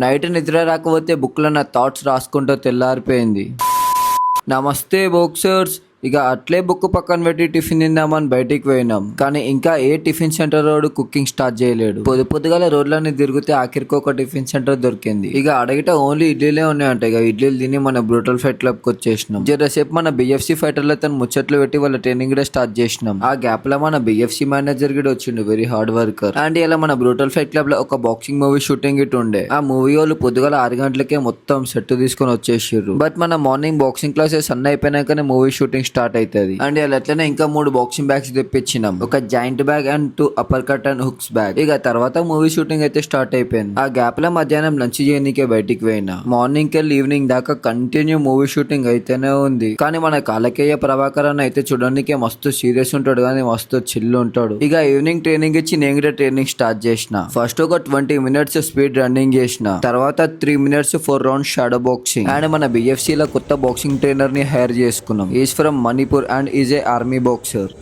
Night నిద్ర రాకపోతే బుక్లో నా థాట్స్ రాసుకుంటూ తెల్లారిపోయింది. నమస్తే బాక్సర్స్. ఇక అట్లే బుక్ పక్కన పెట్టి టిఫిన్ తిందామని బయటికి పోయినాం. కానీ ఇంకా ఏ tiffin centre road cooking start చేయలేడు. పొద్దుగాల రోడ్లన్నీ తిరిగితే ఆఖరికి ఒక టిఫిన్ సెంటర్ దొరికింది. ఇక అడిగితే ఓన్లీ ఇడ్లీలే ఉన్నాయంట. ఇక ఇడ్లీలు తిని మన బ్రూటల్ ఫైట్ క్లబ్ కి వచ్చేసినాం. జరసేపు మన బిఎఫ్సి ఫైటర్లతో ముచ్చట్లు పెట్టి వాళ్ళ ట్రైనింగ్ డే స్టార్ట్ చేసినాం. ఆ గ్యాప్ లో మన బిఎఫ్సి మేనేజర్ గిడ వచ్చిండు, వెరీ హార్డ్ వర్కర్. అండ్ ఇలా మన బ్రూటల్ ఫైట్ క్లబ్ లో ఒక బాక్సింగ్ మూవీ షూటింగ్ ఇటు ఉండే. ఆ మూవీ వాళ్ళు పొద్దుగాల 6 గంటలకే మొత్తం సెట్ తీసుకొని వచ్చేసారు. బట్ మన మార్నింగ్ బాక్సింగ్ క్లాసెస్ అన్ని అయిపోయినాకనే మూవీ షూటింగ్ స్టార్ట్ అవుతుంది. అండ్ ఇలా ఎట్లనే ఇంకా 3 బాక్సింగ్ బ్యాగ్స్ తెప్పించినాం. ఒక joint bag and 2 upper cut and hooks bag. ఇక తర్వాత మూవీ షూటింగ్ అయితే స్టార్ట్ అయిపోయింది. ఆ గ్యాప్ లో మధ్యాహ్నం లంచ్ చేయడానికే బయటికి పోయినా. మార్నింగ్ కెళ్ళి ఈవినింగ్ దాకా కంటిన్యూ మూవీ షూటింగ్ అయితేనే ఉంది. కానీ మన కాలకేయ ప్రభాకర్ అన్న అయితే చూడడానికే మస్తు సీరియస్ ఉంటాడు, కానీ మస్తు చిల్లు ఉంటాడు. ఇక ఈవినింగ్ ట్రైనింగ్ ఇచ్చి నేను కూడా ట్రైనింగ్ స్టార్ట్ చేసిన. ఫస్ట్ ఒక 20 minutes స్పీడ్ రన్నింగ్ చేసిన. తర్వాత 3 minutes 4 rounds shadow boxing. And మన బిఎఫ్సి లో కొత్త బాక్సింగ్ ట్రైనర్ ని హైర్ చేసుకున్నాం. Is from Manipur and is a army boxer.